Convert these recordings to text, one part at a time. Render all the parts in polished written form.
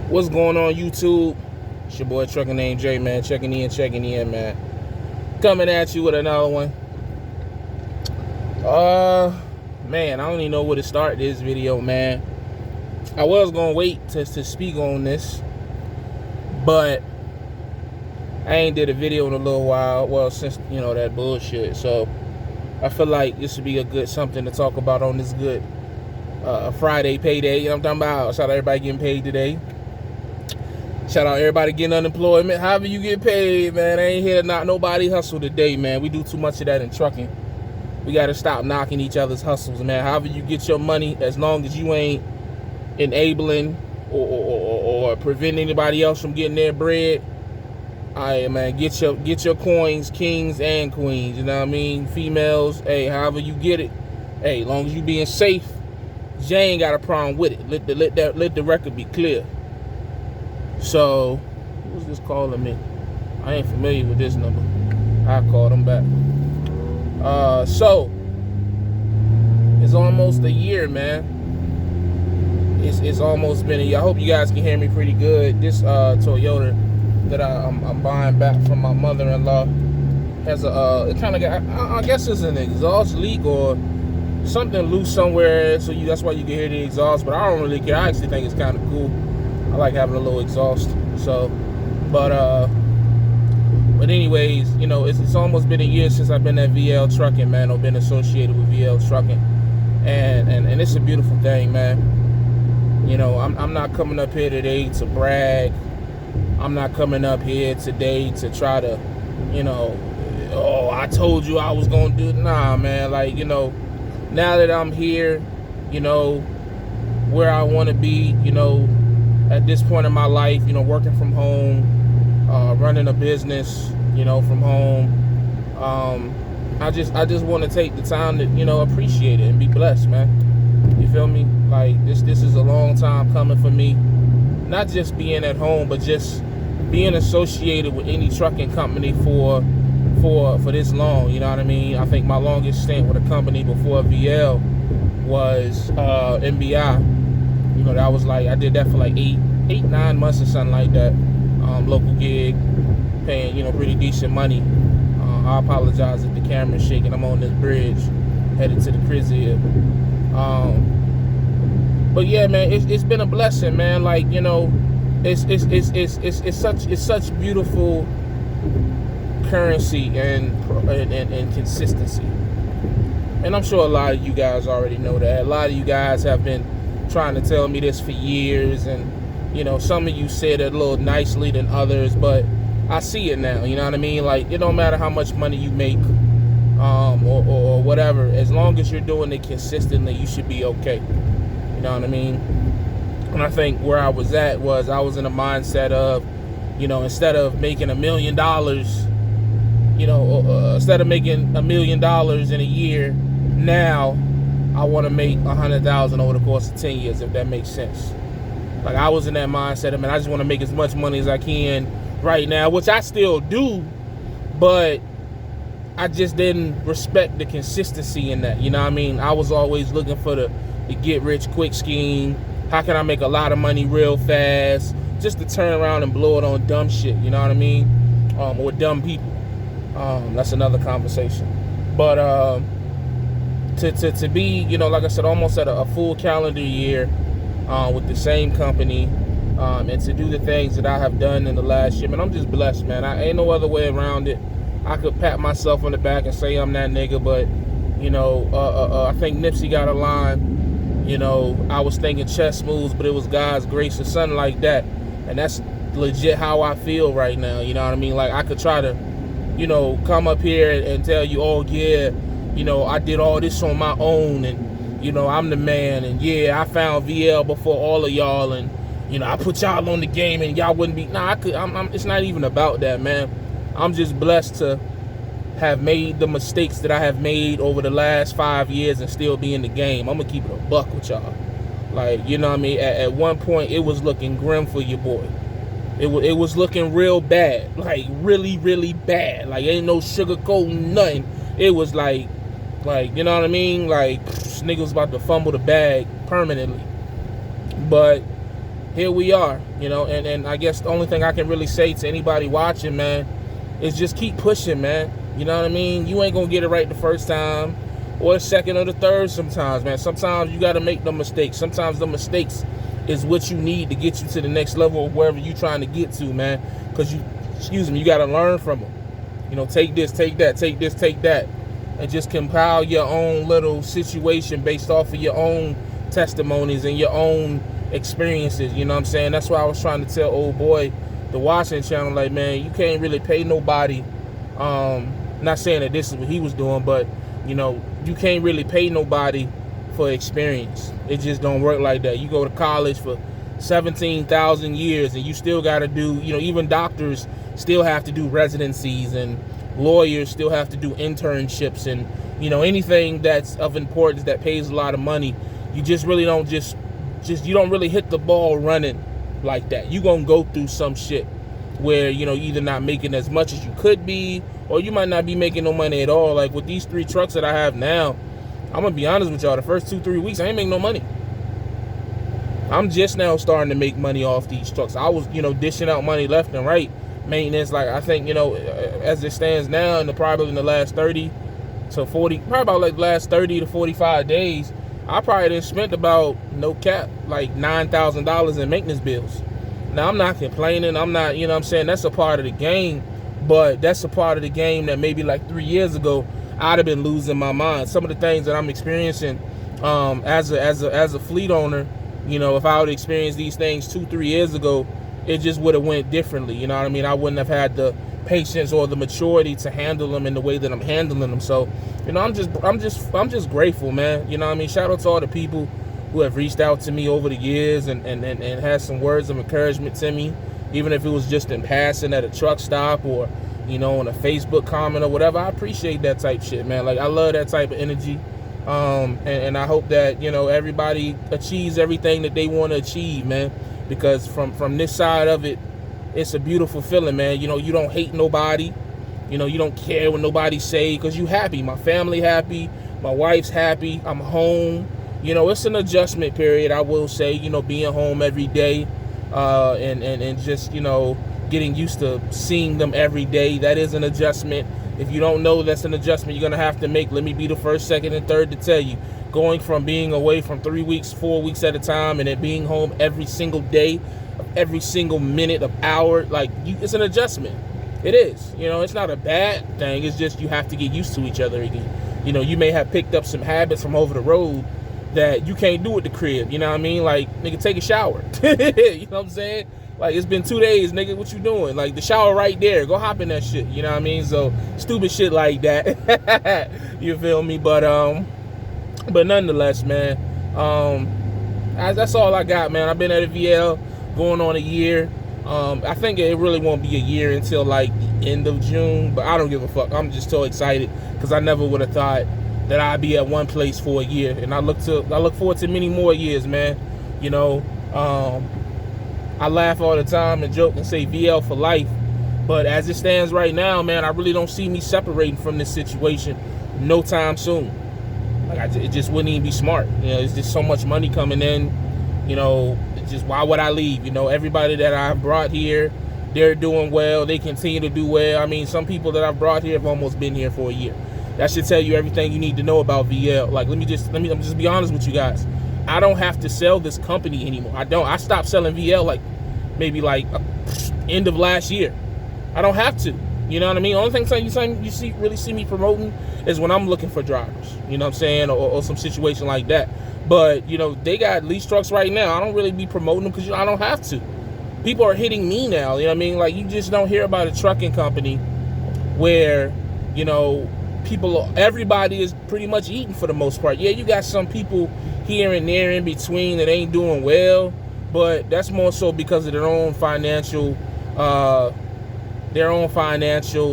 What's going on, YouTube? It's your boy ATruckerNamedJay, man. Checking in, man. Coming at you with another one. Man, I don't even know where to start this video, man. I was gonna wait to speak on this, but I ain't did a video in a little while. Well, since that bullshit. So I feel like this would be a good something to talk about on this good Friday payday. You know what I'm talking about? Shout out everybody getting paid today. Shout out everybody getting unemployment. However you get paid, man. I ain't here to knock nobody hustle today, man. We do too much of that in trucking. We got to stop knocking each other's hustles, man. However you get your money, as long as you ain't enabling or preventing anybody else from getting their bread, all right, man, get your coins, kings and queens, you know what I mean? Females, hey, however you get it, hey, as long as you being safe, Jay ain't got a problem with it. Let the record be clear. So, who's this calling me? I ain't familiar with this number. I called him back. So, it's almost a year, man. It's almost been a year. I hope you guys can hear me pretty good. This Toyota that I'm buying back from my mother-in-law has a it kind of got, I guess it's an exhaust leak or something loose somewhere. So that's why you can hear the exhaust. But I don't really care. I actually think it's kind of cool. I like having a little exhaust. So, but anyways, it's almost been a year since I've been at VL Trucking, man, or been associated with VL Trucking, and it's a beautiful thing, man. I'm not coming up here today to brag. I'm not coming up here today to try to, oh, I told you I was gonna do it. Nah, man. Like, now that I'm here, where I want to be, at this point in my life, working from home, running a business, from home. I just want to take the time to, appreciate it and be blessed, man. You feel me? Like this is a long time coming for me. Not just being at home, but just being associated with any trucking company for this long. You know what I mean? I think my longest stint with a company before VL was MBI. That was like, I did that for like 8-9 months or something like that. Local gig, paying, pretty decent money. I apologize if the camera's shaking. I'm on this bridge, headed to the crib. But yeah, man, it's been a blessing, man. Like, it's such beautiful currency and consistency. And I'm sure a lot of you guys already know that. A lot of you guys have been trying to tell me this for years, and some of you said it a little nicely than others, but I see it now. You know what I mean? Like, it don't matter how much money you make, or whatever, as long as you're doing it consistently, you should be okay. You know what I mean? And I think where I was at was I was in a mindset of, instead of making $1 million, instead of making $1 million in a year, now I want to make 100,000 over the course of 10 years, if that makes sense. Like, I was in that mindset of, man, I just want to make as much money as I can right now, which I still do, but I just didn't respect the consistency in that. You know what I mean? I was always looking for the get rich quick scheme. How can I make a lot of money real fast? Just to turn around and blow it on dumb shit. You know what I mean? Or dumb people. That's another conversation. But to be, like I said, almost at a full calendar year with the same company, and to do the things that I have done in the last year, man, I'm just blessed, man. I ain't no other way around it. I could pat myself on the back and say I'm that nigga, but I think Nipsey got a line. I was thinking chess moves, but it was God's grace or something like that. And that's legit how I feel right now. You know what I mean? Like, I could try to, come up here and tell you, oh yeah, I did all this on my own, and I'm the man, and yeah, I found VL before all of y'all, and I put y'all on the game, and y'all wouldn't be. Nah, it's not even about that, man. I'm just blessed to have made the mistakes that I have made over the last 5 years and still be in the game. I'm gonna keep it a buck with y'all. Like, what I mean? At one point, it was looking grim for your boy. It was looking real bad, like really, really bad. Like, ain't no sugarcoating nothing. It was like, you know what I mean? Like, niggas about to fumble the bag permanently. But here we are, you know, and I guess the only thing I can really say to anybody watching, man, is just keep pushing, man. You know what I mean? You ain't gonna get it right the first time or the second or the third sometimes, man. Sometimes you gotta make the mistakes. Sometimes the mistakes is what you need to get you to the next level of wherever you're trying to get to, man. Because you gotta learn from them. You know, take this, take that, take this, take that, and just compile your own little situation based off of your own testimonies and your own experiences. You know what I'm saying? That's why I was trying to tell old boy the watching channel, like, man, you can't really pay nobody. Not saying that this is what he was doing, but you know, you can't really pay nobody for experience. It just don't work like that. You go to college for 17,000 years and you still got to do, you know, even doctors still have to do residencies, and lawyers still have to do internships, and you know, anything that's of importance that pays a lot of money, you just really don't you don't really hit the ball running like that. You gonna go through some shit where, you know, you either not making as much as you could be, or you might not be making no money at all. Like with these 3 trucks that I have now, I'm gonna be honest with y'all, the first 2-3 weeks I ain't making no money. I'm just now starting to make money off these trucks. I was, you know, dishing out money left and right, maintenance. Like I think, you know, as it stands now, probably in the last 30 to 40, probably about like the last 30 to 45 days, I probably done spent about, no cap, like $9,000 in maintenance bills. Now, I'm not complaining. I'm not, you know what I'm saying, that's a part of the game, but that's a part of the game that maybe like 3 years ago, I'd have been losing my mind. Some of the things that I'm experiencing as a fleet owner, you know, if I would experience these things 2-3 years ago, it just would have went differently. You know what I mean? I wouldn't have had the patience or the maturity to handle them in the way that I'm handling them. So, you know, I'm just grateful, man. You know what I mean? Shout out to all the people who have reached out to me over the years and had some words of encouragement to me, even if it was just in passing at a truck stop or, you know, on a Facebook comment or whatever. I appreciate that type shit, man. Like, I love that type of energy. And I hope that, you know, everybody achieves everything that they want to achieve, man, because from this side of it, it's a beautiful feeling, man. You know, you don't hate nobody. You know, you don't care what nobody say because you happy. My family happy. My wife's happy. I'm home. You know, it's an adjustment period, I will say, you know, being home every day and just, you know, getting used to seeing them every day. That is an adjustment. If you don't know that's an adjustment you're going to have to make, let me be the first, second, and third to tell you. Going from being away from 3 weeks, 4 weeks at a time, and then being home every single day, every single minute of hour, like, it's an adjustment. It is. You know, it's not a bad thing. It's just you have to get used to each other again. You know, you may have picked up some habits from over the road that you can't do at the crib. You know what I mean? Like, nigga, take a shower. You know what I'm saying? Like, it's been 2 days, nigga, what you doing? Like, the shower right there. Go hop in that shit. You know what I mean? So, stupid shit like that. You feel me? But nonetheless, man, that's all I got, man. I've been at a VL going on a year. I think it really won't be a year until, like, the end of June. But I don't give a fuck. I'm just so excited because I never would have thought that I'd be at one place for a year. And I look forward to many more years, man. You know, I laugh all the time and joke and say VL for life, but as it stands right now, man, I really don't see me separating from this situation no time soon. Like, it just wouldn't even be smart. You know, it's just so much money coming in. You know, just why would I leave? You know, everybody that I've brought here, they're doing well. They continue to do well. I mean, some people that I've brought here have almost been here for a year. That should tell you everything you need to know about VL. Like, I'm just be honest with you guys. I don't have to sell this company anymore. I stopped selling VL like maybe like end of last year. I don't have to. You know what I mean? The only thing you really see me promoting is when I'm looking for drivers. You know what I'm saying? Or some situation like that. But, you know, they got lease trucks right now. I don't really be promoting them because, you know, I don't have to. People are hitting me now. You know what I mean? Like, you just don't hear about a trucking company where, you know, everybody is pretty much eating for the most part. Yeah, you got some people here and there in between that ain't doing well, but that's more so because of their own financial,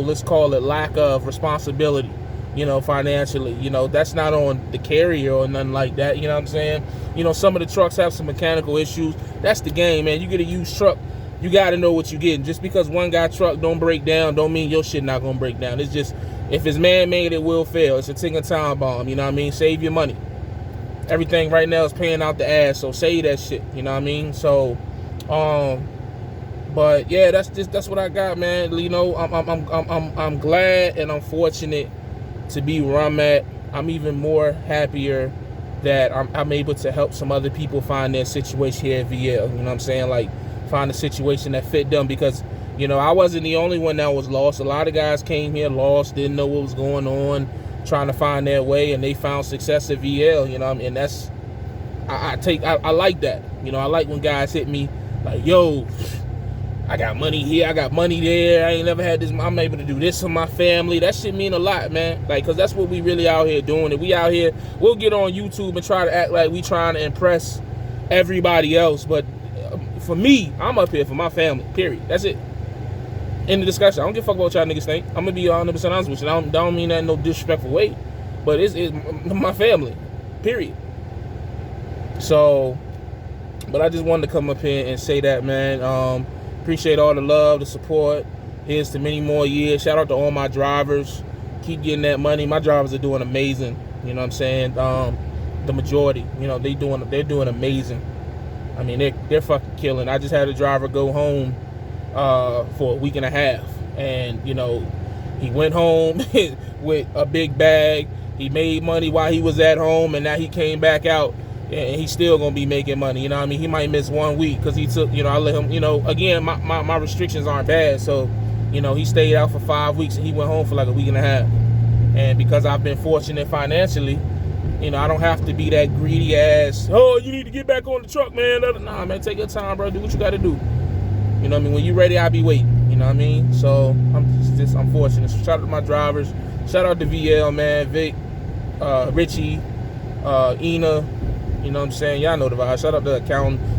let's call it, lack of responsibility, you know, financially. You know, that's not on the carrier or nothing like that, you know what I'm saying? You know, some of the trucks have some mechanical issues. That's the game, man. You get a used truck, you got to know what you're getting. Just because one guy truck don't break down don't mean your shit not going to break down. It's just, if it's man-made, it will fail. It's a ticking time bomb, you know what I mean? Save your money. Everything right now is paying out the ass, so save that shit, you know what I mean? So, But yeah, that's what I got, man. You know, I'm glad and I'm fortunate to be where I'm at. I'm even more happier that I'm able to help some other people find their situation here at VL. You know what I'm saying? Like, find a situation that fit them, because, you know, I wasn't the only one that was lost. A lot of guys came here lost, didn't know what was going on, trying to find their way, and they found success at VL. You know what I mean? And that's, I like that. You know, I like when guys hit me like, yo, I got money here, I got money there, I ain't never had this, I'm able to do this for my family. That shit mean a lot, man. Like, because that's what we really out here doing. And we out here, we'll get on YouTube and try to act like we trying to impress everybody else. But for me, I'm up here for my family, period. That's it. End the discussion. I don't give a fuck about what y'all niggas think. I'm going to be 100% honest with you. I don't mean that in no disrespectful way. But it's my family, period. So, but I just wanted to come up here and say that, man. Appreciate all the love, the support. Here's to many more years. Shout out to all my drivers. Keep getting that money. My drivers are doing amazing. You know what I'm saying? The majority, you know, they're doing amazing. I mean, they're fucking killing. I just had a driver go home for a week and a half, and you know, he went home with a big bag. He made money while he was at home, and now he came back out. And he's still gonna be making money, you know what I mean? He might miss 1 week because he took, you know, I let him, you know, again, my restrictions aren't bad, so, you know, he stayed out for 5 weeks and he went home for like a week and a half. And because I've been fortunate financially, you know, I don't have to be that greedy ass, oh, you need to get back on the truck, man. Nah, man, take your time, bro. Do what you gotta do. You know what I mean? When you ready, I'll be waiting. You know what I mean? So I'm fortunate. So shout out to my drivers. Shout out to VL, man, Vic, Richie, Ina. You know what I'm saying? Y'all know the vibe. Shout out to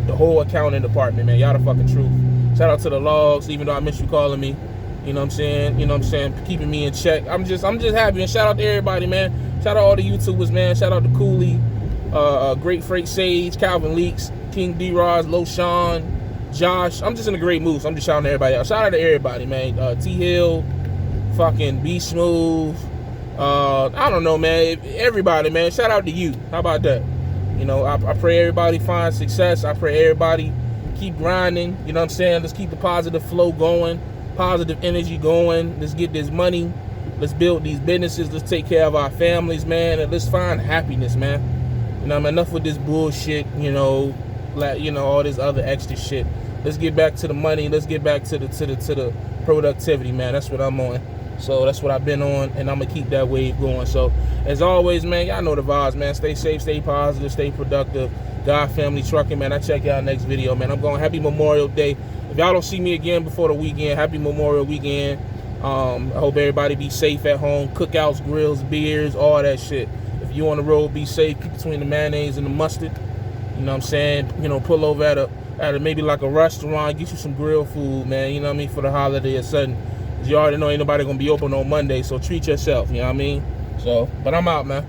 the whole accounting department, man. Y'all the fucking truth. Shout out to the logs, even though I miss you calling me. You know what I'm saying? You know what I'm saying? Keeping me in check. I'm just happy. And shout out to everybody, man. Shout out all the YouTubers, man. Shout out to Cooley, Great Freight Sage, Calvin Leaks, King D-Roz, Lo Sean, Josh. I'm just in a great mood, so I'm just shouting at everybody out. Shout out to everybody, man. T-Hill, fucking B Smooth. I don't know, man. Everybody, man. Shout out to you. How about that? You know, I pray everybody finds success. I pray everybody keep grinding. You know what I'm saying? Let's keep the positive flow going, positive energy going. Let's get this money. Let's build these businesses. Let's take care of our families, man. And let's find happiness, man. You know, I'm enough with this bullshit, you know, like, you know, all this other extra shit. Let's get back to the money. Let's get back to the productivity, man. That's what I'm on. So that's what I've been on, and I'm going to keep that wave going. So, as always, man, y'all know the vibes, man. Stay safe, stay positive, stay productive. God Family Trucking, man. I'll check y'all next video, man. I'm going happy Memorial Day. If y'all don't see me again before the weekend, happy Memorial Weekend. I hope everybody be safe at home. Cookouts, grills, beers, all that shit. If you on the road, be safe. Keep between the mayonnaise and the mustard. You know what I'm saying? You know, pull over at a maybe like a restaurant, get you some grill food, man. You know what I mean? For the holiday or something. You already know ain't nobody gonna be open on Monday, so treat yourself, you know what I mean? So, but I'm out, man.